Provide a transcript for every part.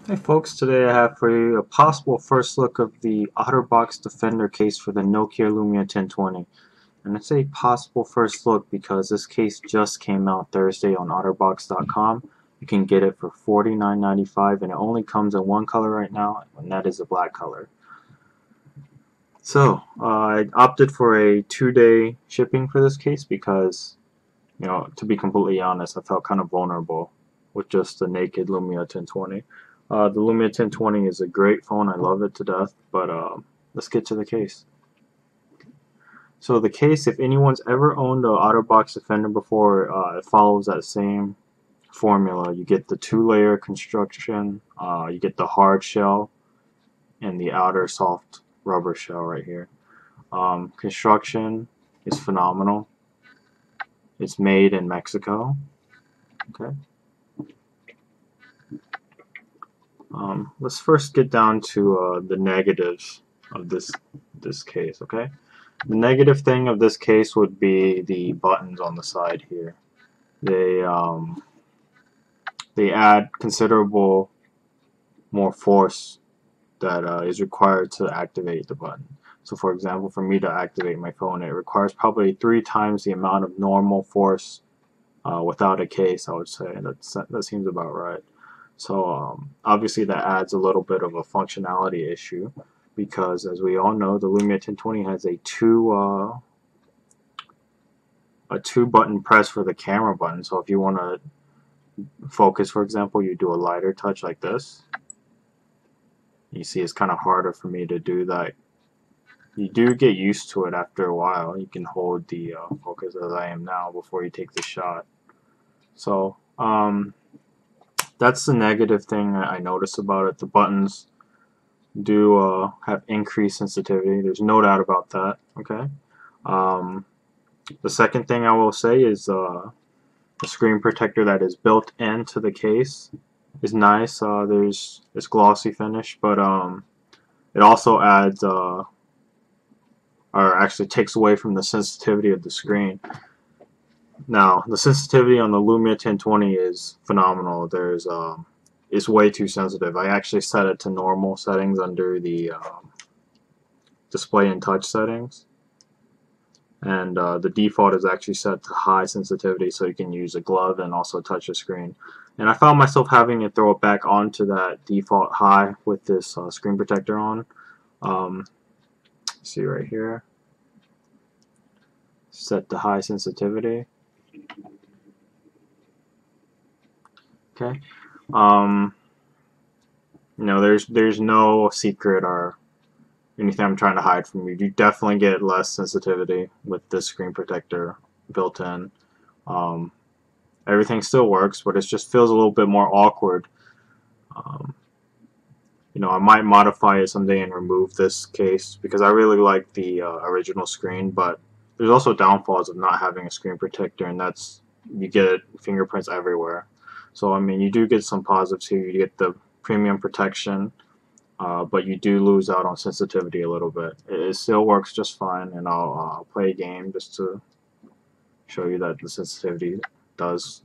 Hey folks, today I have for you a possible first look of the Otterbox Defender case for the Nokia Lumia 1020. And I say possible first look because this case just came out Thursday on Otterbox.com. You can get it for $49.95 and it only comes in one color right now, and that is the black color. So, I opted for a 2-day shipping for this case because, to be completely honest, I felt kind of vulnerable with just the naked Lumia 1020. The Lumia 1020 is a great phone. I love it to death, but let's get to the case. So the case, if anyone's ever owned an Otterbox Defender before, it follows that same formula. You get the 2-layer construction, you get the hard shell, and the outer soft rubber shell right here. Construction is phenomenal. It's made in Mexico. Okay. Let's first get down to the negatives of this case. Okay, the negative thing of this case would be the buttons on the side here. They add considerable more force that is required to activate the button. So, for example, for me to activate my phone, it requires probably 3 times the amount of normal force without a case. I would say that seems about right. So obviously that adds a little bit of a functionality issue because, as we all know, the Lumia 1020 has a two button press for the camera button. So if you want to focus, for example, you do a lighter touch like this. You see it's kind of harder for me to do that. You do get used to it after a while. You can hold the focus as I am now before you take the shot. So that's the negative thing I noticed about it. The buttons do have increased sensitivity. There's no doubt about that. Okay. The second thing I will say is the screen protector that is built into the case is nice. There's this glossy finish, but it also adds or actually takes away from the sensitivity of the screen. Now, the sensitivity on the Lumia 1020 is phenomenal. It's way too sensitive. I actually set it to normal settings under the display and touch settings, and the default is actually set to high sensitivity, so you can use a glove and also touch the screen. And I found myself having to throw it back onto that default high with this screen protector on. See right here, set to high sensitivity. Okay. There's no secret or anything I'm trying to hide from you. You definitely get less sensitivity with this screen protector built in. Everything still works, but it just feels a little bit more awkward. I might modify it someday and remove this case because I really like the original screen, but there's also downfalls of not having a screen protector, and that's you get fingerprints everywhere. So I mean, you do get some positives here. You get the premium protection, but you do lose out on sensitivity a little bit. It still works just fine, and I'll play a game just to show you that the sensitivity does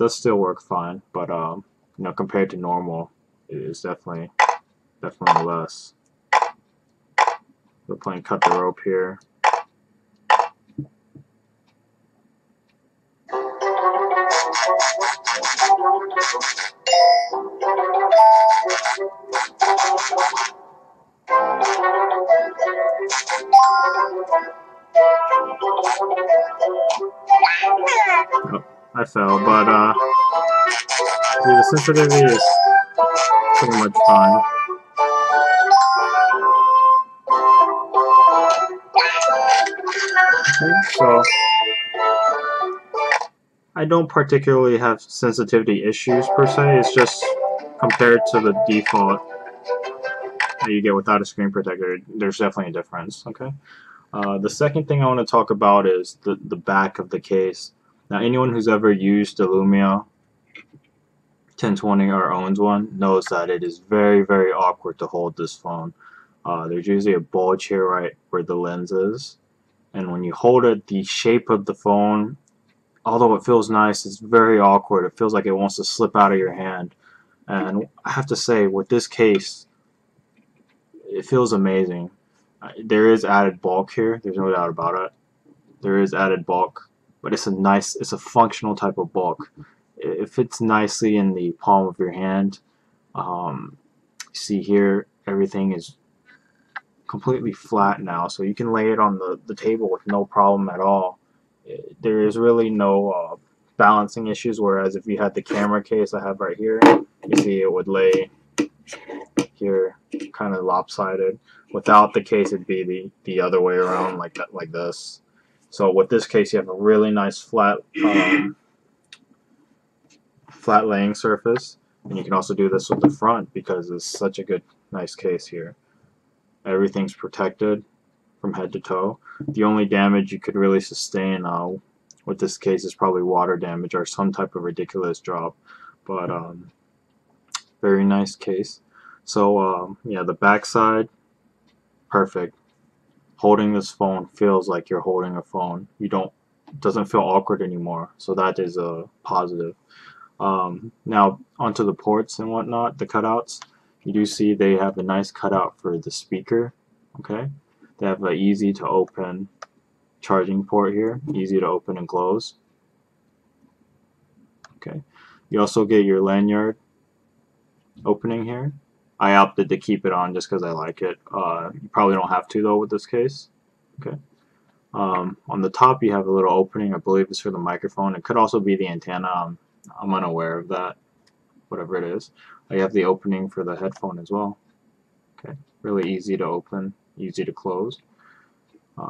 still work fine. But compared to normal, it is definitely less. We're playing cut the rope here. Oh, I fell, but the sensitivity is pretty much fine. Okay, so I don't particularly have sensitivity issues per se. It's just compared to the default that you get without a screen protector, there's definitely a difference. Okay. The second thing I want to talk about is the back of the case. Now, anyone who's ever used a Lumia 1020 or owns one knows that it is very, very awkward to hold this phone. There's usually a bulge here right where the lens is, and when you hold it, the shape of the phone, although it feels nice, it's very awkward. It feels like it wants to slip out of your hand. And I have to say, with this case, it feels amazing. There is added bulk here. There's no doubt about it. There is added bulk, but it's a functional type of bulk. It fits nicely in the palm of your hand. You see here, everything is completely flat now, so you can lay it on the table with no problem at all. There is really no balancing issues, whereas if you had the camera case I have right here, you see it would lay here kind of lopsided. Without the case, it'd be the other way around, like that, like this. So with this case, you have a really nice flat flat laying surface, and you can also do this with the front because it's such a good, nice case here. Everything's protected from head to toe. The only damage you could really sustain with this case is probably water damage or some type of ridiculous drop, but very nice case. So yeah, the back side, perfect. Holding this phone feels like you're holding a phone. It doesn't feel awkward anymore, so that is a positive. Now onto the ports and whatnot, the cutouts. You do see they have a nice cutout for the speaker. Okay, they have an easy to open charging port here, easy to open and close. Okay, you also get your lanyard opening here. I opted to keep it on just because I like it. You probably don't have to though with this case. Okay. On the top you have a little opening. I believe it's for the microphone. It could also be the antenna. I'm unaware of that. Whatever it is. You have the opening for the headphone as well. Okay. Really easy to open, easy to close.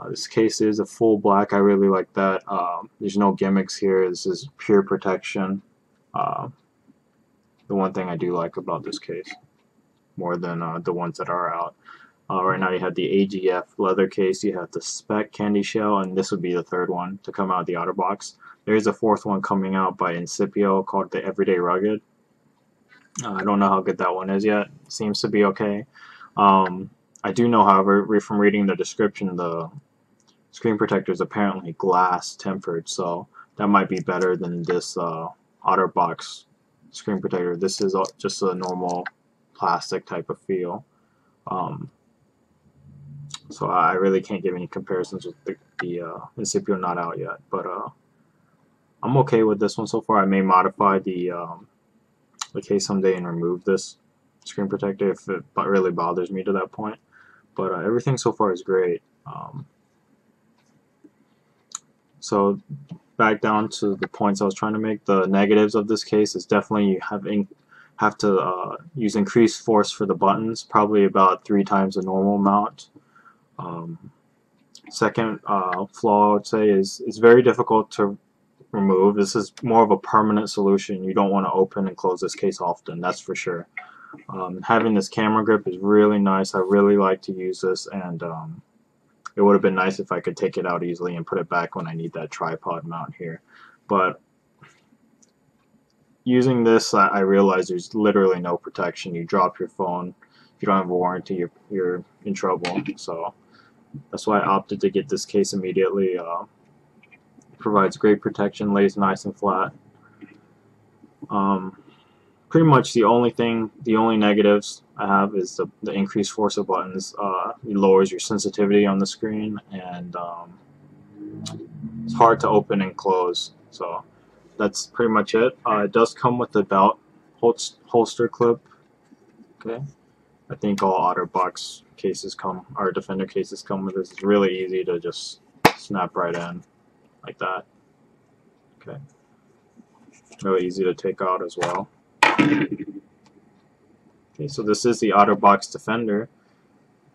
This case is a full black. I really like that. There's no gimmicks here. This is pure protection. The one thing I do like about this case, more than the ones that are out. Right now you have the AGF leather case, you have the spec candy shell, and this would be the third one to come out of the Otterbox. There is a fourth one coming out by Incipio called the Everyday Rugged. I don't know how good that one is yet. Seems to be okay. I do know, however, from reading the description, the screen protector is apparently glass tempered, so that might be better than this Otterbox screen protector. This is just a normal plastic type of feel. So I really can't give any comparisons with the Incipio not out yet, but I'm okay with this one so far. I may modify the case someday and remove this screen protector if it really bothers me to that point, but everything so far is great. So back down to the points I was trying to make. The negatives of this case is definitely you have to use increased force for the buttons, probably about 3 times the normal amount. Second flaw I would say is it's very difficult to remove. This is more of a permanent solution. You don't want to open and close this case often, that's for sure. Having this camera grip is really nice. I really like to use this, and it would have been nice if I could take it out easily and put it back when I need that tripod mount here. But using this, I realize there's literally no protection. You drop your phone, if you don't have a warranty, you're in trouble. So that's why I opted to get this case immediately. It provides great protection, lays nice and flat. Pretty much the only negatives I have is the increased force of buttons. It lowers your sensitivity on the screen, and it's hard to open and close. So that's pretty much it. It does come with the belt holster clip. Okay, I think all Otterbox cases or Defender cases come with this. It's really easy to just snap right in like that. Okay, really easy to take out as well. Okay, so this is the Otterbox Defender.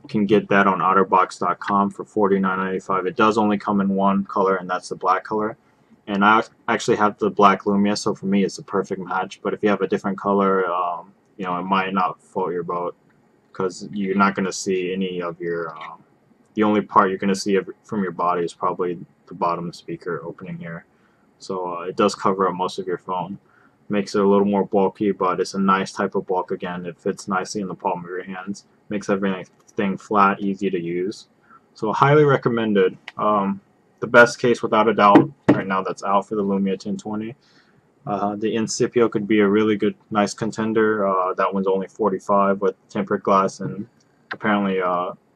You can get that on otterbox.com for $49.95. It does only come in one color, and that's the black color. And I actually have the black Lumia, so for me it's a perfect match. But if you have a different color, you know, it might not float your boat, because you're not going to see any of your the only part you're going to see from your body is probably the bottom speaker opening here. So it does cover up most of your phone. Makes it a little more bulky, but it's a nice type of bulk. Again, it fits nicely in the palm of your hands. Makes everything flat, easy to use. So highly recommended. The best case without a doubt right now that's out for the Lumia 1020. The Incipio could be a really good, nice contender. That one's only 45 with tempered glass and apparently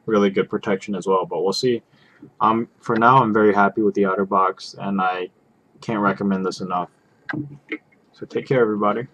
really good protection as well. But we'll see. For now, I'm very happy with the Otterbox, and I can't recommend this enough. So take care, everybody.